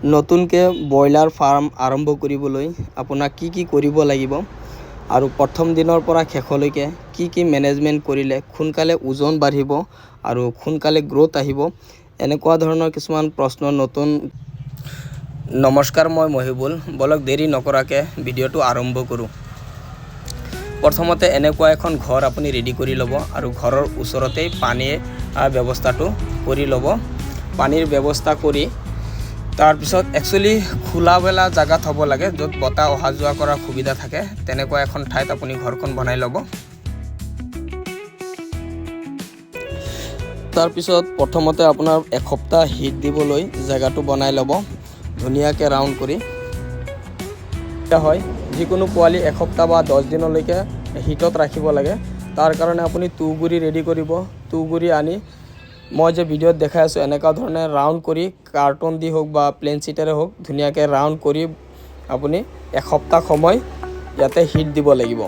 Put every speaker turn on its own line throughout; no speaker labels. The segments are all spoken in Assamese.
নতুনকৈ ব্ৰইলাৰ ফাৰ্ম আৰম্ভ কৰিবলৈ আপোনাক কি কৰিব লাগিব আৰু প্ৰথম দিনৰ পৰা শেষলৈকে কি মেনেজমেণ্ট কৰিলে সোনকালে ওজন বাঢ়িব আৰু সোনকালে গ্ৰোথ আহিব, এনেকুৱা ধৰণৰ কিছুমান প্ৰশ্ন নতুন। নমস্কাৰ, মই মহিবুল। বলক দেৰি নকৰাকৈ ভিডিঅ'টো আৰম্ভ কৰোঁ। প্ৰথমতে এনেকুৱা এখন ঘৰ আপুনি ৰেডি কৰি ল'ব আৰু ঘৰৰ ওচৰতেই পানীৰ ব্যৱস্থাটো কৰি ল'ব। পানীৰ ব্যৱস্থা কৰি তাৰপিছত একচুৱেলি খোলাবেলা জেগাত হ'ব লাগে, য'ত বতাহ অহা যোৱা কৰাৰ সুবিধা থাকে, তেনেকুৱা এখন ঠাইত আপুনি ঘৰখন বনাই ল'ব। তাৰপিছত প্ৰথমতে আপোনাৰ এসপ্তাহ হিট দিবলৈ জেগাটো বনাই ল'ব ধুনীয়াকৈ ৰাউণ্ড কৰি। হয়, যিকোনো পোৱালি এসপ্তাহ বা 10 দিনলৈকে হিটত ৰাখিব লাগে। তাৰ কাৰণে আপুনি তুঁহগুৰি ৰেডি কৰিব। তুঁহগুৰি আনি মই যে ভিডিঅ'ত দেখাই আছোঁ এনেকুৱা ধৰণে ৰাউণ্ড কৰি কাৰ্টন দি হওক বা প্লেন চিটেৰে হওক ধুনীয়াকৈ ৰাউণ্ড কৰি আপুনি এসপ্তাহ সময় ইয়াতে হিট দিব লাগিব।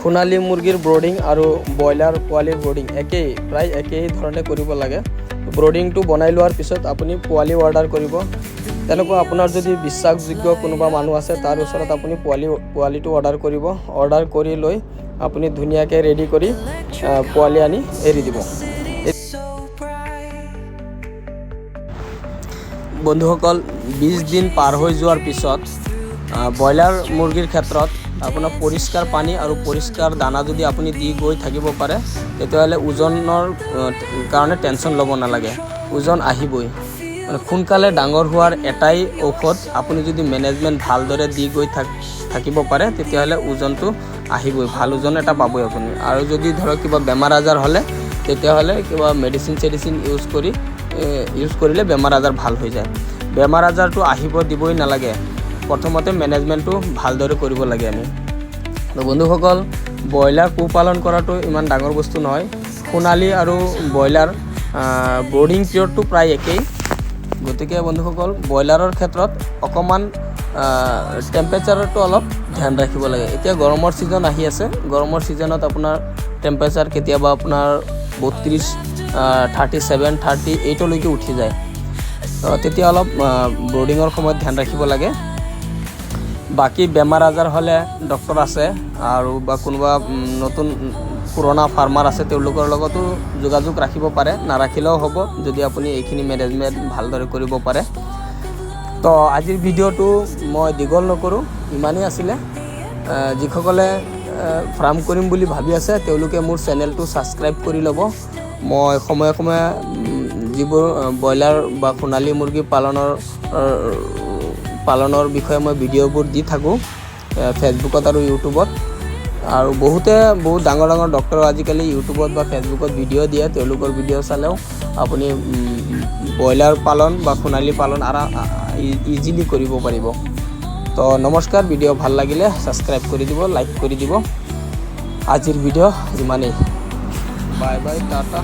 সোণালী মুৰ্গীৰ ব্ৰডিং আৰু ব্ৰইলাৰ পোৱালিৰ ব্ৰডিং প্ৰায় একেই ধৰণে কৰিব লাগে। ব্ৰডিংটো বনাই লোৱাৰ পিছত আপুনি পোৱালি অৰ্ডাৰ কৰিব। তেনেকুৱা আপোনাৰ যদি বিশ্বাসযোগ্য কোনোবা মানুহ আছে তাৰ ওচৰত আপুনি পোৱালিটো অৰ্ডাৰ কৰিব। অৰ্ডাৰ কৰি লৈ আপুনি ধুনীয়াকৈ ৰেডি কৰি পোৱালি আনি এৰি দিব। বন্ধুসকল, 20 দিন পাৰ হৈ যোৱাৰ পিছত ব্ৰইলাৰ মুৰ্গীৰ ক্ষেত্ৰত আপোনাৰ পৰিষ্কাৰ পানী আৰু পৰিষ্কাৰ দানা যদি আপুনি দি গৈ থাকিব পাৰে, তেতিয়াহ'লে ওজনৰ কাৰণে টেনশ্যন ল'ব নালাগে, ওজন আহিবই। মানে সোনকালে ডাঙৰ হোৱাৰ এটাই ঔষধ, আপুনি যদি মেনেজমেণ্ট ভালদৰে দি গৈ থাকিব পাৰে তেতিয়াহ'লে ওজনটো আহিবই, ভাল ওজন এটা পাবই আপুনি। আৰু যদি ধৰক কিবা বেমাৰ আজাৰ হ'লে তেতিয়াহ'লে কিবা মেডিচিন ইউজ কৰিলে বেমাৰ আজাৰ ভাল হৈ যায়। বেমাৰ আজাৰটো আহিব দিবই নালাগে, প্ৰথমতে মেনেজমেণ্টটো ভালদৰে কৰিব লাগে আমি। তো বন্ধুসকল, ব্ৰইলাৰ পোহপালন কৰাটো ইমান ডাঙৰ বস্তু নহয়। সোণালী আৰু ব্ৰইলাৰ ব্ৰডিং পিৰিয়ডটো প্ৰায় একেই। গতিকে বন্ধুসকল, ব্ৰইলাৰৰ ক্ষেত্ৰত অকণমান টেম্পাৰেচাৰটো অলপ ধ্যান ৰাখিব লাগে। এতিয়া গৰমৰ ছিজন আহি আছে, গৰমৰ ছিজনত আপোনাৰ টেম্পাৰেচাৰ কেতিয়াবা আপোনাৰ 32, 37, 38লৈকে উঠি যায়। তেতিয়া অলপ ব্ৰডিঙৰ সময়ত ধ্যান ৰাখিব লাগে। বাকী বেমাৰ আজাৰ হ'লে ডক্তৰ আছে আৰু বা কোনোবা নতুন পুৰণা ফাৰ্মাৰ আছে, তেওঁলোকৰ লগতো যোগাযোগ ৰাখিব পাৰে, নাৰাখিলেও হ'ব যদি আপুনি এইখিনি মেনেজমেণ্ট ভালদৰে কৰিব পাৰে। তো আজিৰ ভিডিঅ'টো মই দীঘল নকৰোঁ, ইমানেই আছিলে। যিসকলে ফাৰ্ম কৰিম বুলি ভাবি আছে তেওঁলোকে মোৰ চেনেলটো ছাবস্ক্ৰাইব কৰি ল'ব। মই সময়ে সময়ে যিবোৰ ব্ৰইলাৰ বা সোণালী মুৰ্গী পালনৰ বিষয়ে মই ভিডিঅ'বোৰ দি থাকোঁ ফেচবুকত আৰু ইউটিউবত। আৰু বহুত ডাঙৰ ডক্টৰ আজিকালি ইউটিউবত বা ফেচবুকত ভিডিঅ' দিয়ে, তেওঁলোকৰ ভিডিঅ' চালেও আপুনি ব্ৰইলাৰ পালন বা সোণালী পালন ইজিলি কৰিব পাৰিব। তো নমস্কাৰ, ভিডিঅ' ভাল লাগিলে ছাবস্ক্ৰাইব কৰি দিব, লাইক কৰি দিব। আজিৰ ভিডিঅ' ইমানেই। Bye bye, Tata.